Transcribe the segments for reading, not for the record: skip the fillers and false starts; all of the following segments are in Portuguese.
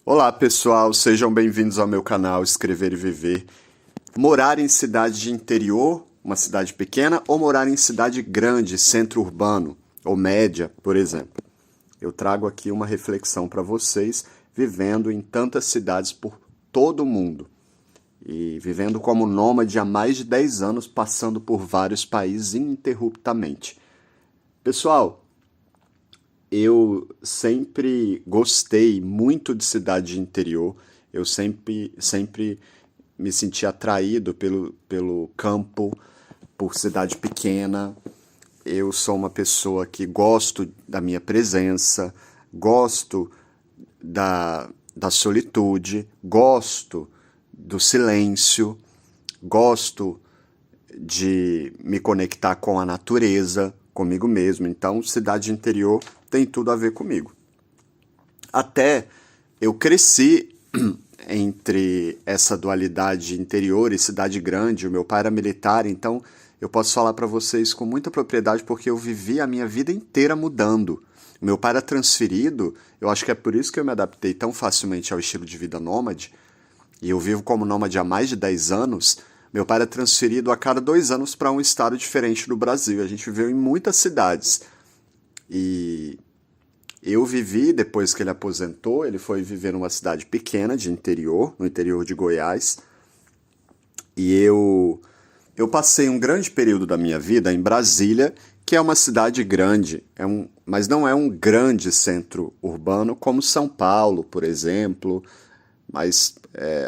Olá pessoal, sejam bem-vindos ao meu canal Escrever e Viver. Morar em cidade de interior, uma cidade pequena, ou morar em cidade grande, centro urbano, ou média, por exemplo. Eu trago aqui uma reflexão para vocês, vivendo em tantas cidades por todo o mundo. E vivendo como nômade há mais de 10 anos, passando por vários países ininterruptamente. Pessoal, eu sempre gostei muito de cidade de interior. Eu sempre me senti atraído pelo campo, por cidade pequena. Eu sou uma pessoa que gosto da minha presença, gosto da solitude, gosto do silêncio, gosto de me conectar com a natureza, comigo mesmo. Então, cidade interior tem tudo a ver comigo. Até eu cresci entre essa dualidade interior e cidade grande. O meu pai era militar, então eu posso falar para vocês com muita propriedade porque eu vivi a minha vida inteira mudando. O meu pai era transferido, eu acho que é por isso que eu me adaptei tão facilmente ao estilo de vida nômade, e eu vivo como nômade há mais de 10 anos. Meu pai era transferido a cada 2 anos para um estado diferente do Brasil. A gente viveu em muitas cidades. E eu vivi, depois que ele aposentou, ele foi viver numa cidade pequena de interior, no interior de Goiás. E eu passei um grande período da minha vida em Brasília, que é uma cidade grande, mas não é um grande centro urbano como São Paulo, por exemplo. Mas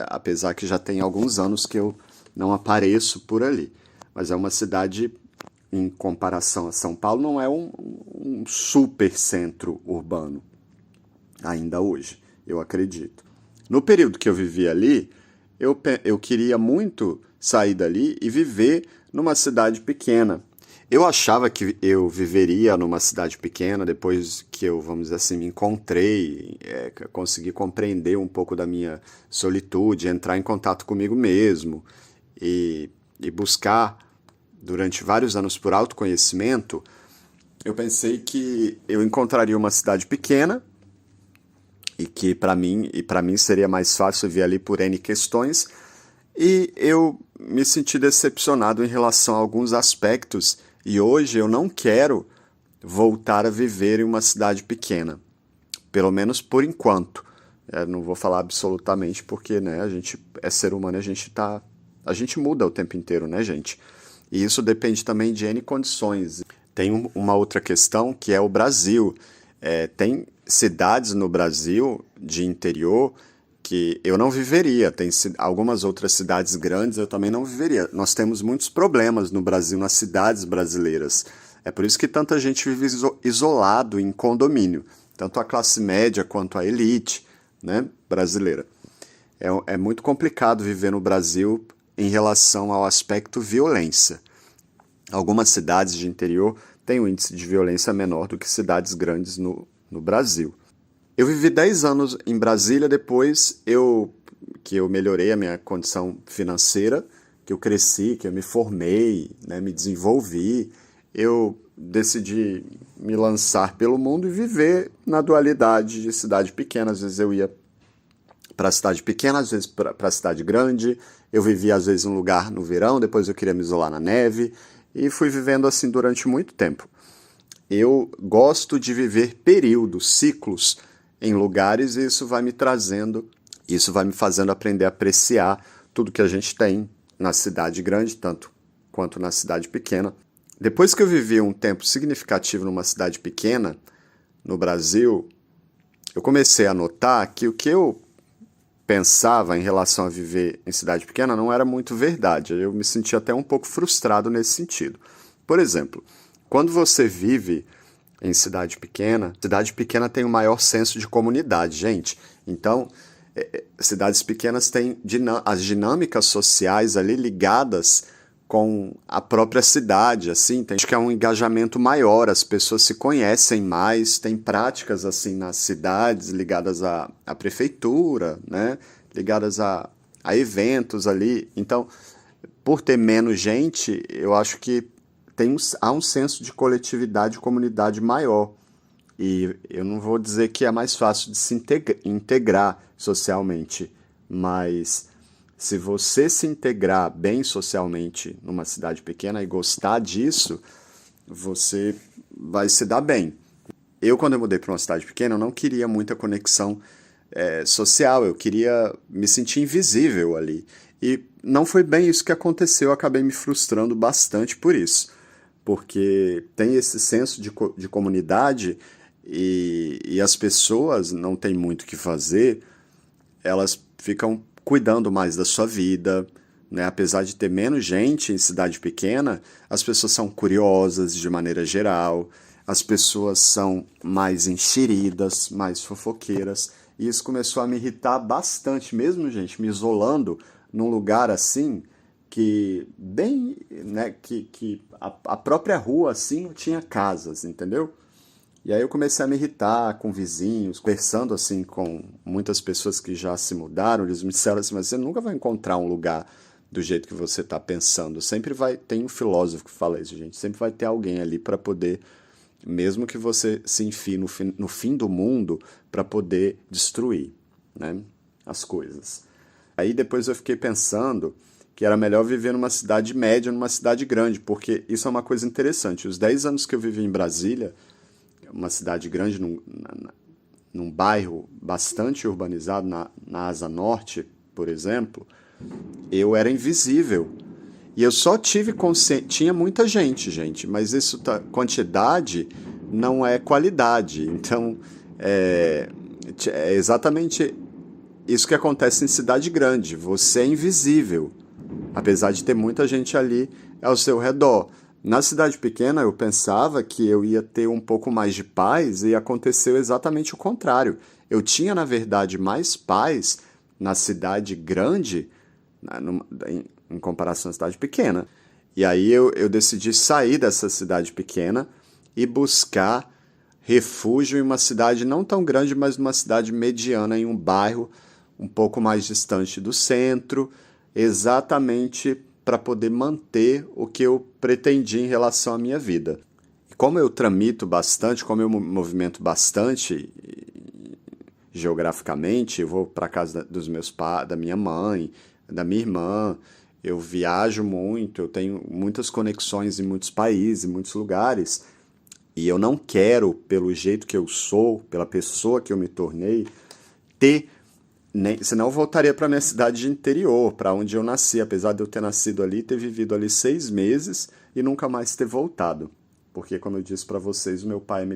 apesar que já tem alguns anos que eu não apareço por ali. Mas é uma cidade, em comparação a São Paulo, não é um super centro urbano, ainda hoje, eu acredito. No período que eu vivi ali, eu queria muito sair dali e viver numa cidade pequena. Eu achava que eu viveria numa cidade pequena depois que eu, vamos dizer assim, me encontrei, consegui compreender um pouco da minha solitude, entrar em contato comigo mesmo e buscar, durante vários anos por autoconhecimento. Eu pensei que eu encontraria uma cidade pequena e que para mim seria mais fácil viver ali por N questões, e eu me senti decepcionado em relação a alguns aspectos, e hoje eu não quero voltar a viver em uma cidade pequena, pelo menos por enquanto. Não vou falar absolutamente porque, né, a gente é ser humano, a gente muda o tempo inteiro, né, gente? E isso depende também de N condições. Tem uma outra questão que é o Brasil. Tem cidades no Brasil de interior que eu não viveria. Tem algumas outras cidades grandes eu também não viveria. Nós temos muitos problemas no Brasil, nas cidades brasileiras. É por isso que tanta gente vive isolado em condomínio, tanto a classe média quanto a elite, né, brasileira. É muito complicado viver no Brasil em relação ao aspecto violência. Algumas cidades de interior têm um índice de violência menor do que cidades grandes no Brasil. Eu vivi 10 anos em Brasília depois que eu melhorei a minha condição financeira, que eu cresci, que eu me formei, né, me desenvolvi. Eu decidi me lançar pelo mundo e viver na dualidade de cidade pequena. Às vezes eu ia para a cidade pequena, às vezes para a cidade grande. Eu vivia às vezes em um lugar no verão, depois eu queria me isolar na neve, e fui vivendo assim durante muito tempo. Eu gosto de viver períodos, ciclos em lugares, e isso vai me fazendo aprender a apreciar tudo que a gente tem na cidade grande, tanto quanto na cidade pequena. Depois que eu vivi um tempo significativo numa cidade pequena, no Brasil, eu comecei a notar que o que eu pensava em relação a viver em cidade pequena não era muito verdade. Eu me sentia até um pouco frustrado nesse sentido. Por exemplo, quando você vive em cidade pequena tem um maior senso de comunidade, gente. Então, cidades pequenas têm as dinâmicas sociais ali ligadas com a própria cidade, assim, acho que é um engajamento maior, as pessoas se conhecem mais, tem práticas assim nas cidades ligadas à prefeitura, né, ligadas a eventos ali. Então, por ter menos gente, eu acho que há um senso de coletividade e comunidade maior. E eu não vou dizer que é mais fácil de se integrar socialmente, mas se você se integrar bem socialmente numa cidade pequena e gostar disso, você vai se dar bem. Eu, quando eu mudei para uma cidade pequena, eu não queria muita conexão social, eu queria me sentir invisível ali. E não foi bem isso que aconteceu, eu acabei me frustrando bastante por isso. Porque tem esse senso de comunidade e as pessoas não têm muito o que fazer, elas ficam cuidando mais da sua vida, né? Apesar de ter menos gente em cidade pequena, as pessoas são curiosas de maneira geral, as pessoas são mais enxeridas, mais fofoqueiras, e isso começou a me irritar bastante, mesmo, gente, me isolando num lugar assim, que bem, né, que a própria rua assim não tinha casas, entendeu? E aí eu comecei a me irritar com vizinhos, conversando assim com muitas pessoas que já se mudaram, eles me disseram assim, mas você nunca vai encontrar um lugar do jeito que você está pensando. Sempre vai, tem um filósofo que fala isso, gente, sempre vai ter alguém ali para poder, mesmo que você se enfie no fim do mundo, para poder destruir, né, as coisas. Aí depois eu fiquei pensando que era melhor viver numa cidade média, numa cidade grande, porque isso é uma coisa interessante. Os 10 anos que eu vivi em Brasília, uma cidade grande, num bairro bastante urbanizado, na Asa Norte, por exemplo, eu era invisível. E eu só tive consciência. Tinha muita gente, mas isso quantidade não é qualidade. Então, é exatamente isso que acontece em cidade grande. Você é invisível, apesar de ter muita gente ali ao seu redor. Na cidade pequena, eu pensava que eu ia ter um pouco mais de paz e aconteceu exatamente o contrário. Eu tinha, na verdade, mais paz na cidade grande em comparação à cidade pequena. E aí eu decidi sair dessa cidade pequena e buscar refúgio em uma cidade não tão grande, mas numa cidade mediana, em um bairro um pouco mais distante do centro, exatamente para poder manter o que eu pretendia em relação à minha vida. E como eu tramito bastante, como eu movimento bastante geograficamente, eu vou para casa dos meus pais, da minha mãe, da minha irmã, eu viajo muito, eu tenho muitas conexões em muitos países, em muitos lugares, e eu não quero, pelo jeito que eu sou, pela pessoa que eu me tornei, ter senão eu voltaria para minha cidade de interior, para onde eu nasci, apesar de eu ter nascido ali, ter vivido ali 6 meses e nunca mais ter voltado. Porque, como eu disse para vocês, o meu pai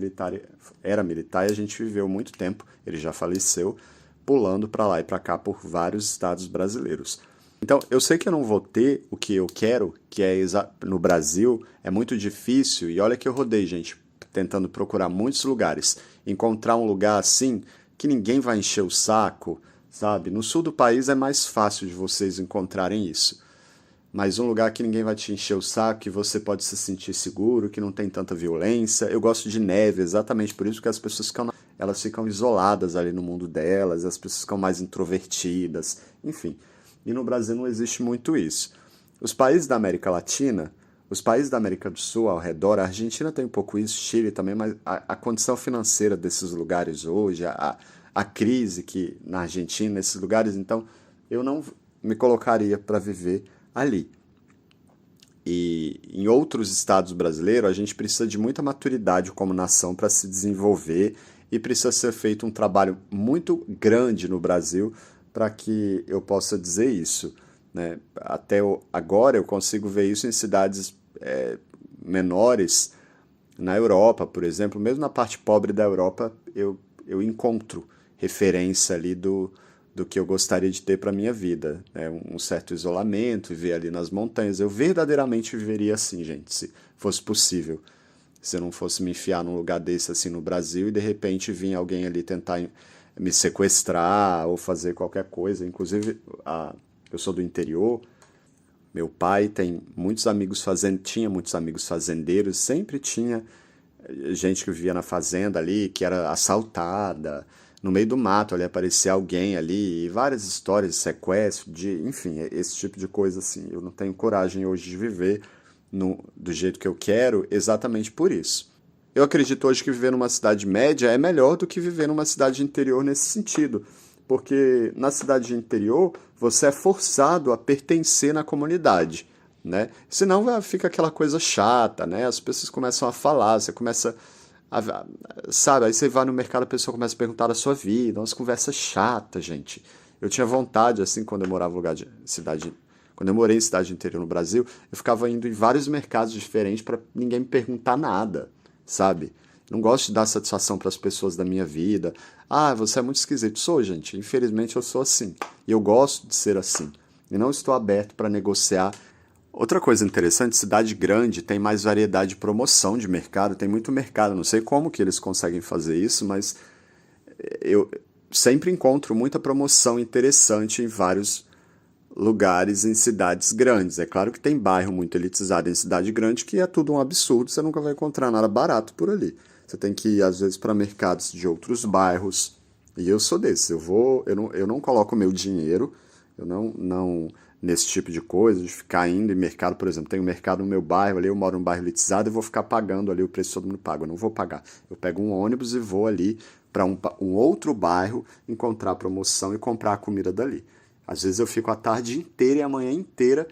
era militar e a gente viveu muito tempo, ele já faleceu, pulando para lá e para cá por vários estados brasileiros. Então, eu sei que eu não vou ter o que eu quero, que é no Brasil, é muito difícil, e olha que eu rodei, gente, tentando procurar muitos lugares, encontrar um lugar assim que ninguém vai encher o saco, sabe? No sul do país é mais fácil de vocês encontrarem isso. Mas um lugar que ninguém vai te encher o saco, que você pode se sentir seguro, que não tem tanta violência. Eu gosto de neve, exatamente por isso que as pessoas elas ficam isoladas ali no mundo delas, as pessoas ficam mais introvertidas, enfim. E no Brasil não existe muito isso. Os países da América Latina, os países da América do Sul ao redor, a Argentina tem um pouco isso, Chile também, mas a condição financeira desses lugares hoje, a crise que na Argentina, nesses lugares, então eu não me colocaria para viver ali. E em outros estados brasileiros, a gente precisa de muita maturidade como nação para se desenvolver e precisa ser feito um trabalho muito grande no Brasil para que eu possa dizer isso, né? Até agora eu consigo ver isso em cidades menores, na Europa, por exemplo, mesmo na parte pobre da Europa, eu encontro referência ali do que eu gostaria de ter para a minha vida. Né? Um certo isolamento, viver ali nas montanhas. Eu verdadeiramente viveria assim, gente, se fosse possível. Se eu não fosse me enfiar num lugar desse assim no Brasil e de repente vir alguém ali tentar me sequestrar ou fazer qualquer coisa. Inclusive, eu sou do interior, meu pai tem muitos amigos tinha muitos amigos fazendeiros, sempre tinha gente que vivia na fazenda ali, que era assaltada, no meio do mato ali aparecia alguém ali, e várias histórias de sequestro, enfim, esse tipo de coisa assim. Eu não tenho coragem hoje de viver do jeito que eu quero, exatamente por isso. eu acredito hoje que viver numa cidade média é melhor do que viver numa cidade interior nesse sentido, porque na cidade interior você é forçado a pertencer na comunidade, né? Senão fica aquela coisa chata, né? As pessoas começam a falar, você começa sabe, aí você vai no mercado, a pessoa começa a perguntar da sua vida, umas conversas chatas, gente. Eu tinha vontade, assim, quando eu morava em lugar de cidade, quando eu morei em cidade interior no Brasil, eu ficava indo em vários mercados diferentes para ninguém me perguntar nada, sabe? Não gosto de dar satisfação para as pessoas da minha vida. Ah, você é muito esquisito. Sou, gente. Infelizmente eu sou assim. E eu gosto de ser assim. E não estou aberto para negociar. Outra coisa interessante, cidade grande tem mais variedade de promoção de mercado, tem muito mercado. Não sei como que eles conseguem fazer isso, mas eu sempre encontro muita promoção interessante em vários lugares em cidades grandes. É claro que tem bairro muito elitizado em cidade grande que é tudo um absurdo, você nunca vai encontrar nada barato por ali. Você tem que ir, às vezes, para mercados de outros bairros. E eu sou desse. Eu não coloco meu dinheiro, eu não nesse tipo de coisa, de ficar indo em mercado, por exemplo, tem um mercado no meu bairro ali, eu moro num bairro elitizado, eu vou ficar pagando ali o preço que todo mundo paga. Eu não vou pagar. Eu pego um ônibus e vou ali para um outro bairro encontrar promoção e comprar a comida dali. Às vezes eu fico a tarde inteira e a manhã inteira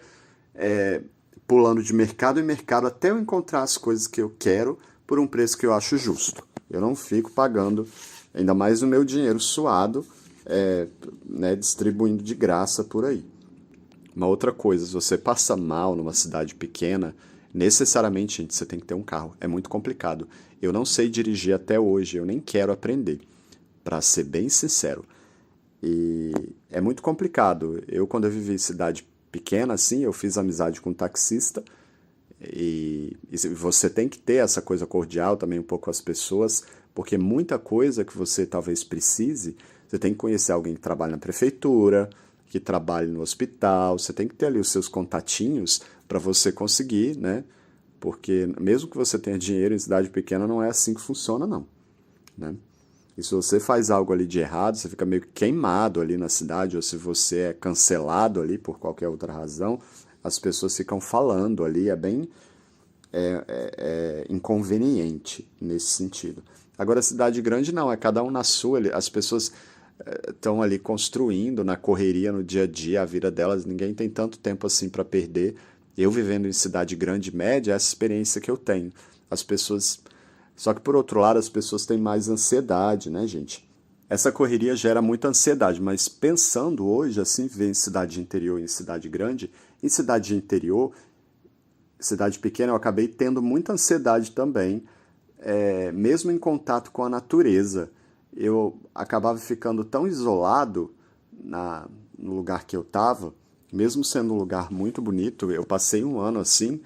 pulando de mercado em mercado até eu encontrar as coisas que eu quero por um preço que eu acho justo. Eu não fico pagando, ainda mais o meu dinheiro suado, né, distribuindo de graça por aí. Uma outra coisa, se você passa mal numa cidade pequena, necessariamente, gente, você tem que ter um carro. É muito complicado. Eu não sei dirigir até hoje, eu nem quero aprender, para ser bem sincero. E é muito complicado. Quando eu vivi em cidade pequena, assim, eu fiz amizade com um taxista e você tem que ter essa coisa cordial também um pouco com as pessoas, porque muita coisa que você talvez precise, você tem que conhecer alguém que trabalha na prefeitura, que trabalha no hospital, você tem que ter ali os seus contatinhos para você conseguir, né? Porque mesmo que você tenha dinheiro em cidade pequena, não é assim que funciona, não, né? E se você faz algo ali de errado, você fica meio queimado ali na cidade, ou se você é cancelado ali por qualquer outra razão, as pessoas ficam falando ali, é bem inconveniente nesse sentido. Agora, cidade grande não, é cada um na sua, as pessoas estão ali construindo na correria, no dia a dia, a vida delas, ninguém tem tanto tempo assim para perder. Eu vivendo em cidade grande e média, é essa experiência que eu tenho. As pessoas... Só que, por outro lado, as pessoas têm mais ansiedade, né, gente? Essa correria gera muita ansiedade, mas pensando hoje, assim, viver em cidade interior e em cidade grande, em cidade interior, cidade pequena, eu acabei tendo muita ansiedade também, mesmo em contato com a natureza. Eu acabava ficando tão isolado no lugar que eu estava, mesmo sendo um lugar muito bonito. Eu passei um ano assim,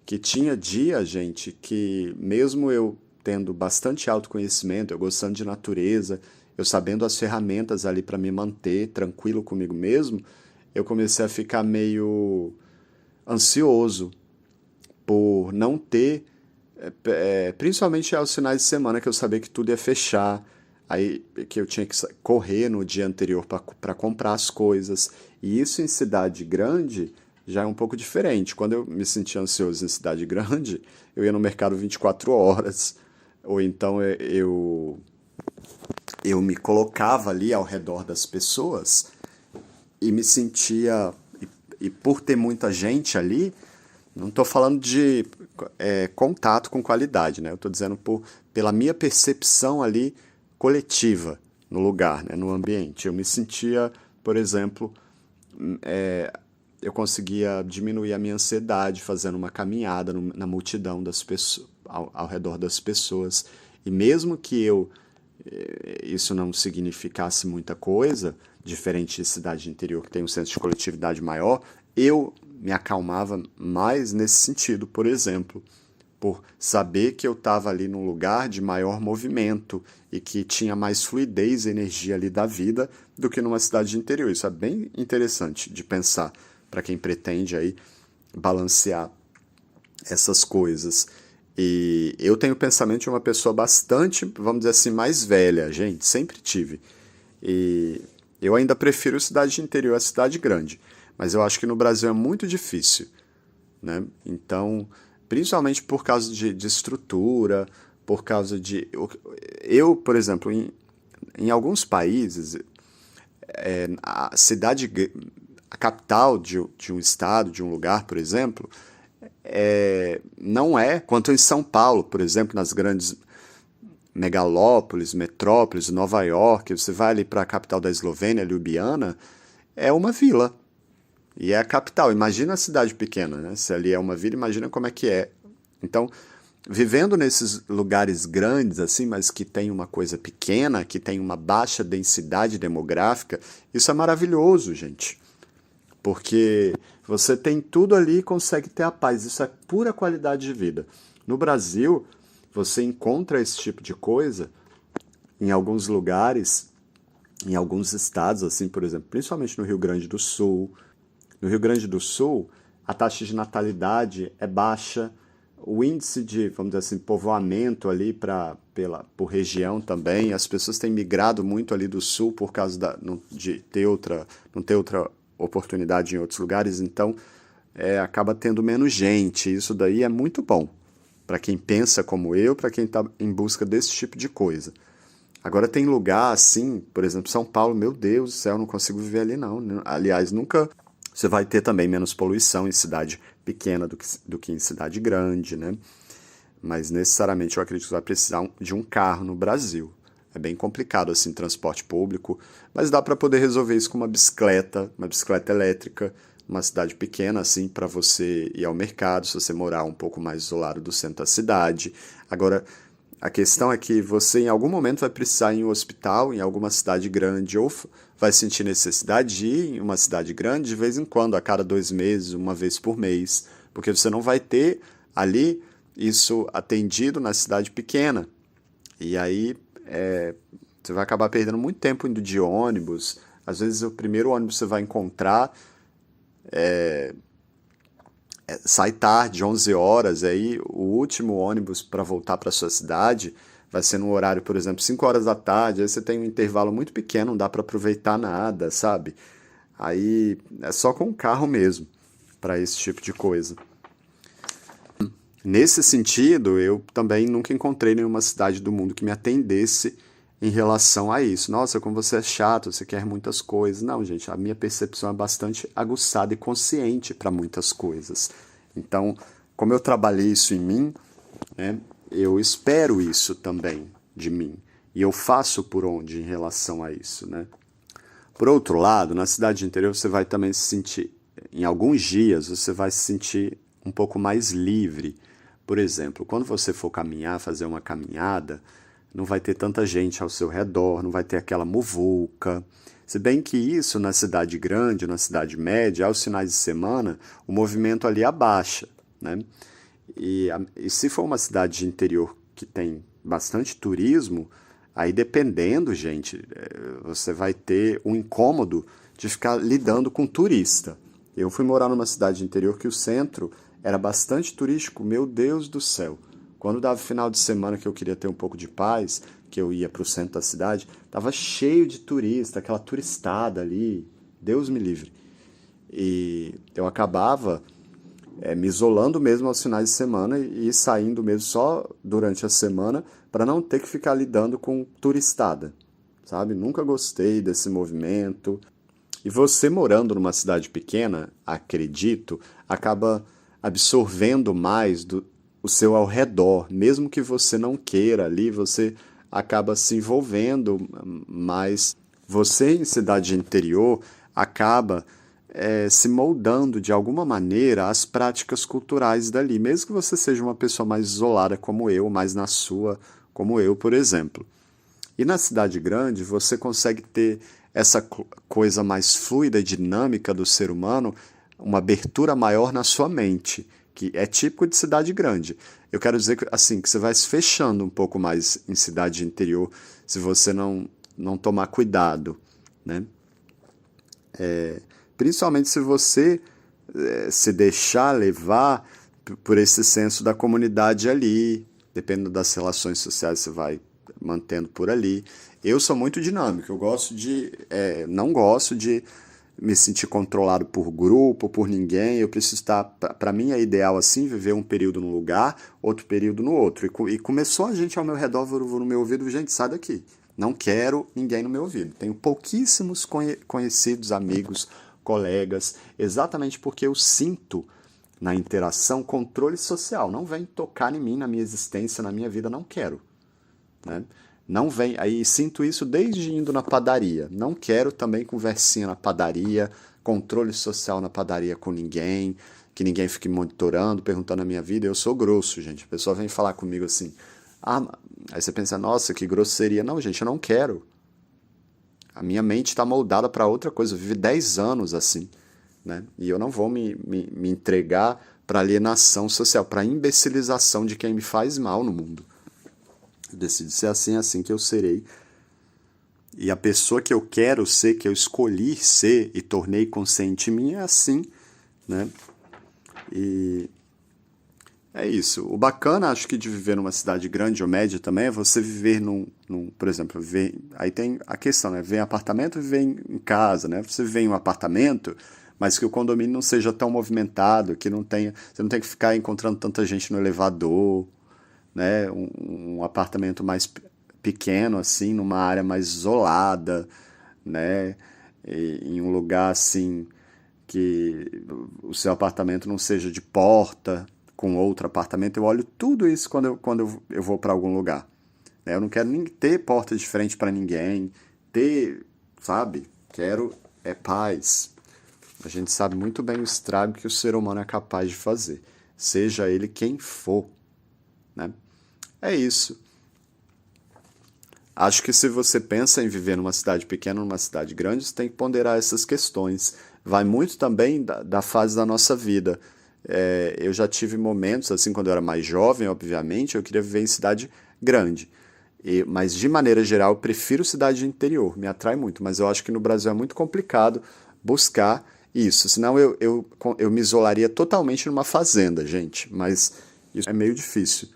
que tinha dia, gente, que mesmo eu tendo bastante autoconhecimento, eu gostando de natureza, eu sabendo as ferramentas ali para me manter tranquilo comigo mesmo, eu comecei a ficar meio ansioso por não ter, principalmente aos finais de semana, que eu sabia que tudo ia fechar, aí que eu tinha que correr no dia anterior para comprar as coisas. E isso em cidade grande já é um pouco diferente. Quando eu me sentia ansioso em cidade grande, eu ia no mercado 24 horas, ou então eu me colocava ali ao redor das pessoas e me sentia... E por ter muita gente ali, não estou falando de contato com qualidade, né? Eu estou dizendo pela minha percepção ali coletiva no lugar, né? No ambiente. Eu me sentia, por exemplo, eu conseguia diminuir a minha ansiedade fazendo uma caminhada na multidão das pessoas, ao redor das pessoas. E mesmo que isso não significasse muita coisa, diferente de cidade interior que tem um senso de coletividade maior, eu me acalmava mais nesse sentido, por exemplo, por saber que eu estava ali num lugar de maior movimento e que tinha mais fluidez e energia ali da vida do que numa cidade interior. Isso é bem interessante de pensar para quem pretende aí balancear essas coisas. E eu tenho o pensamento de uma pessoa bastante, vamos dizer assim, mais velha, gente, sempre tive. E eu ainda prefiro cidade interior a cidade grande, mas eu acho que no Brasil é muito difícil, né? Então, principalmente por causa de estrutura, por causa de... Eu, por exemplo, em alguns países, a cidade, a capital de um estado, de um lugar, por exemplo, não é, quanto em São Paulo, por exemplo, nas grandes megalópolis, metrópoles, Nova York, você vai ali para a capital da Eslovênia, Ljubljana, é uma vila. E é a capital. Imagina a cidade pequena, né? Se ali é uma vila, imagina como é que é. Então, vivendo nesses lugares grandes, assim, mas que tem uma coisa pequena, que tem uma baixa densidade demográfica, isso é maravilhoso, gente. Porque você tem tudo ali e consegue ter a paz. Isso é pura qualidade de vida. No Brasil, você encontra esse tipo de coisa em alguns lugares, em alguns estados, assim, por exemplo, principalmente no Rio Grande do Sul. No Rio Grande do Sul, a taxa de natalidade é baixa, o índice de, vamos dizer assim, povoamento ali por região também, as pessoas têm migrado muito ali do sul por causa de não ter outra oportunidade em outros lugares, então acaba tendo menos gente. Isso daí é muito bom para quem pensa como eu, para quem está em busca desse tipo de coisa. Agora tem lugar assim, por exemplo, São Paulo, meu Deus do céu, não consigo viver ali não. Aliás, nunca... Você vai ter também menos poluição em cidade pequena do que em cidade grande, né? Mas necessariamente eu acredito que você vai precisar de um carro no Brasil. É bem complicado assim, transporte público, mas dá para poder resolver isso com uma bicicleta elétrica, uma cidade pequena assim, para você ir ao mercado, se você morar um pouco mais isolado do centro da cidade. Agora, a questão é que você em algum momento vai precisar ir em um hospital, em alguma cidade grande, ou vai sentir necessidade de ir em uma cidade grande de vez em quando, a cada 2 meses, uma vez por mês, porque você não vai ter ali isso atendido na cidade pequena. E aí você vai acabar perdendo muito tempo indo de ônibus. Às vezes o primeiro ônibus que você vai encontrar sai tarde, 11 horas, aí o último ônibus para voltar para sua cidade vai ser no horário, por exemplo, 5 horas da tarde, aí você tem um intervalo muito pequeno, não dá para aproveitar nada, sabe? Aí é só com o carro mesmo, para esse tipo de coisa. Nesse sentido, eu também nunca encontrei nenhuma cidade do mundo que me atendesse em relação a isso. Nossa, como você é chato, você quer muitas coisas. Não, gente, a minha percepção é bastante aguçada e consciente para muitas coisas. Então, como eu trabalhei isso em mim, né, eu espero isso também de mim. E eu faço por onde em relação a isso, né? Por outro lado, na cidade interior você vai também se sentir, em alguns dias, você vai se sentir um pouco mais livre. Por exemplo, quando você for caminhar, fazer uma caminhada, não vai ter tanta gente ao seu redor, não vai ter aquela muvuca. Se bem que isso na cidade grande, na cidade média, aos finais de semana, o movimento ali abaixa, né? E se for uma cidade de interior que tem bastante turismo, aí dependendo, gente, você vai ter um incômodo de ficar lidando com turista. Eu fui morar numa cidade de interior que o centro era bastante turístico, meu Deus do céu. Quando dava final de semana que eu queria ter um pouco de paz, que eu ia para o centro da cidade, estava cheio de turista, aquela turistada ali, Deus me livre. E eu acabava me isolando mesmo aos finais de semana e saindo mesmo só durante a semana para não ter que ficar lidando com turistada, sabe? Nunca gostei desse movimento. E você morando numa cidade pequena, acredito, acaba absorvendo mais o seu ao redor, mesmo que você não queira ali, você acaba se envolvendo mais. Você em cidade interior acaba se moldando de alguma maneira às práticas culturais dali, mesmo que você seja uma pessoa mais isolada como eu, mais na sua, como eu, por exemplo. E na cidade grande você consegue ter essa coisa mais fluida e dinâmica do ser humano, uma abertura maior na sua mente, que é típico de cidade grande. Eu quero dizer assim, que você vai se fechando um pouco mais em cidade interior se você não tomar cuidado, né? Principalmente se você se deixar levar por esse senso da comunidade ali, dependendo das relações sociais que você vai mantendo por ali. Eu sou muito dinâmico, eu gosto de, não gosto de me sentir controlado por grupo, por ninguém. Eu preciso estar, para mim é ideal assim, viver um período num lugar, outro período no outro. E começou a gente ao meu redor, no meu ouvido, gente, sai daqui. Não quero ninguém no meu ouvido. Tenho pouquíssimos conhecidos, amigos, colegas, exatamente porque eu sinto na interação controle social. Não vem tocar em mim, na minha existência, na minha vida, não quero. Né? Não vem, aí sinto isso desde indo na padaria. Não quero também conversinha na padaria, controle social na padaria com ninguém, que ninguém fique monitorando, perguntando a minha vida. Eu sou grosso, gente. A pessoa vem falar comigo assim, aí você pensa, nossa, que grosseria. Não, gente, eu não quero. A minha mente está moldada para outra coisa. Eu vivi 10 anos assim, né? E eu não vou me entregar para alienação social, para imbecilização de quem me faz mal no mundo. Eu decido ser assim, é assim que eu serei. E a pessoa que eu quero ser, que eu escolhi ser e tornei consciente em mim, é assim, né? E é isso. O bacana, acho que de viver numa cidade grande ou média também, é você viver por exemplo, aí tem a questão, né? Viver em apartamento ou viver em casa, né? Você viver em um apartamento, mas que o condomínio não seja tão movimentado, que você não tenha que ficar encontrando tanta gente no elevador, né? Um apartamento mais pequeno, assim, numa área mais isolada, né? Em um lugar, assim, que o seu apartamento não seja de porta com outro apartamento. Eu olho tudo isso quando eu vou para algum lugar. Né? Eu não quero nem ter porta de frente para ninguém, sabe? Quero paz. A gente sabe muito bem o estrago que o ser humano é capaz de fazer, seja ele quem for, né? É isso. Acho que se você pensa em viver numa cidade pequena ou numa cidade grande, você tem que ponderar essas questões. Vai muito também da fase da nossa vida. Eu já tive momentos, assim, quando eu era mais jovem, obviamente, eu queria viver em cidade grande. Mas, de maneira geral, eu prefiro cidade de interior. Me atrai muito, mas eu acho que no Brasil é muito complicado buscar isso. Senão eu me isolaria totalmente numa fazenda, gente. Mas isso é meio difícil.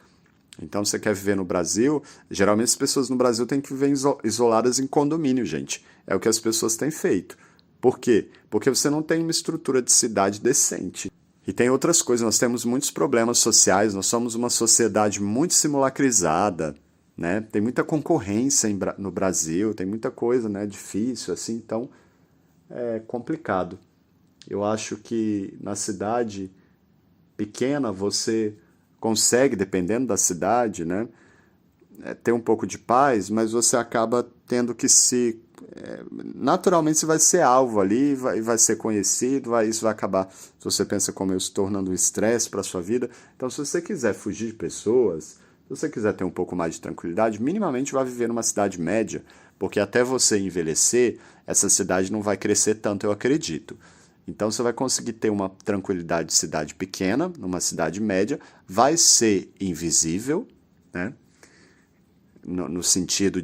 Então, você quer viver no Brasil, geralmente as pessoas no Brasil têm que viver isoladas em condomínio, gente. É o que as pessoas têm feito. Por quê? Porque você não tem uma estrutura de cidade decente. E tem outras coisas, nós temos muitos problemas sociais, nós somos uma sociedade muito simulacrizada, né? Tem muita concorrência no Brasil, tem muita coisa, né, difícil, assim, então é complicado. Eu acho que na cidade pequena você consegue, dependendo da cidade, né, ter um pouco de paz, mas você acaba tendo que naturalmente você vai ser alvo ali, vai ser conhecido, isso vai acabar, se você pensa como eu, se tornando um estresse para a sua vida. Então, se você quiser fugir de pessoas, se você quiser ter um pouco mais de tranquilidade, minimamente vai viver numa cidade média, porque até você envelhecer, essa cidade não vai crescer tanto, eu acredito. Então você vai conseguir ter uma tranquilidade de cidade pequena, numa cidade média, vai ser invisível, né? No sentido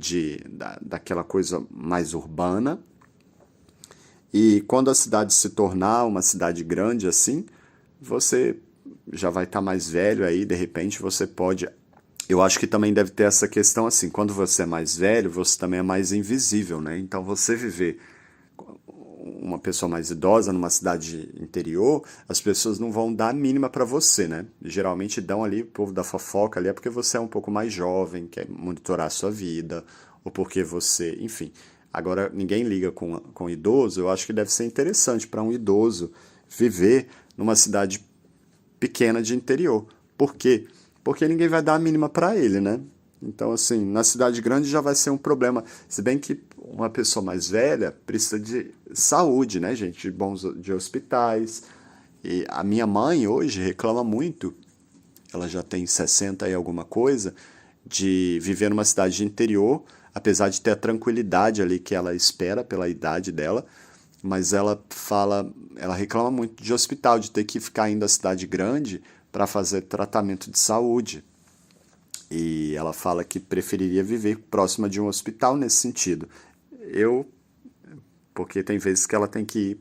daquela coisa mais urbana. E quando a cidade se tornar uma cidade grande assim, você já vai estar mais velho aí, de repente você pode... Eu acho que também deve ter essa questão assim, quando você é mais velho, você também é mais invisível, né? Então você viver uma pessoa mais idosa numa cidade interior, as pessoas não vão dar a mínima para você, né? Geralmente dão ali, o povo da fofoca ali, é porque você é um pouco mais jovem, quer monitorar a sua vida, ou porque você, enfim. Agora, ninguém liga com idoso, eu acho que deve ser interessante para um idoso viver numa cidade pequena de interior. Por quê? Porque ninguém vai dar a mínima para ele, né? Então, assim, na cidade grande já vai ser um problema. Se bem que uma pessoa mais velha precisa de saúde, né, gente? De hospitais. E a minha mãe hoje reclama muito, ela já tem 60 e alguma coisa, de viver numa cidade de interior, apesar de ter a tranquilidade ali que ela espera pela idade dela, mas ela reclama muito de hospital, de ter que ficar indo à cidade grande para fazer tratamento de saúde. E ela fala que preferiria viver próxima de um hospital nesse sentido. Porque tem vezes que ela tem que ir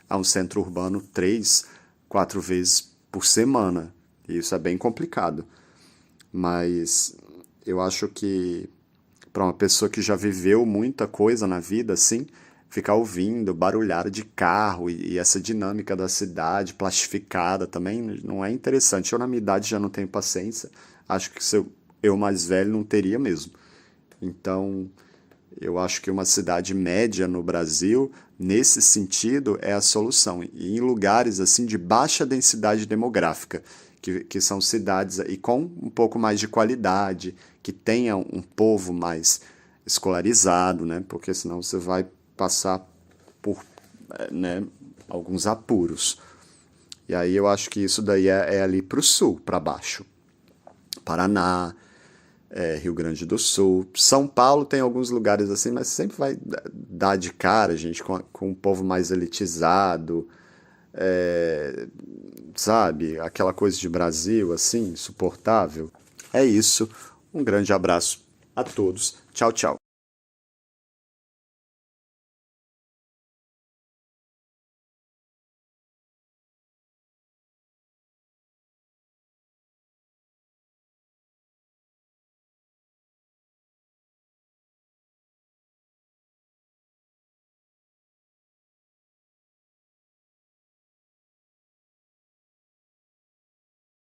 a um centro urbano 3, 4 vezes por semana. E isso é bem complicado. Mas eu acho que para uma pessoa que já viveu muita coisa na vida, assim, ficar ouvindo barulhada de carro e essa dinâmica da cidade plastificada também não é interessante. Eu, na minha idade, já não tenho paciência. Acho que se eu mais velho não teria mesmo. Então, eu acho que uma cidade média no Brasil, nesse sentido, é a solução. E em lugares assim de baixa densidade demográfica, que são cidades e com um pouco mais de qualidade, que tenham um povo mais escolarizado, né? Porque senão você vai passar por, né, alguns apuros. E aí eu acho que isso daí é ali para o sul, para baixo. Paraná, Rio Grande do Sul. São Paulo tem alguns lugares assim, mas sempre vai dar de cara, gente, com um povo mais elitizado, sabe? Aquela coisa de Brasil, assim, insuportável. É isso. Um grande abraço a todos. Tchau, tchau.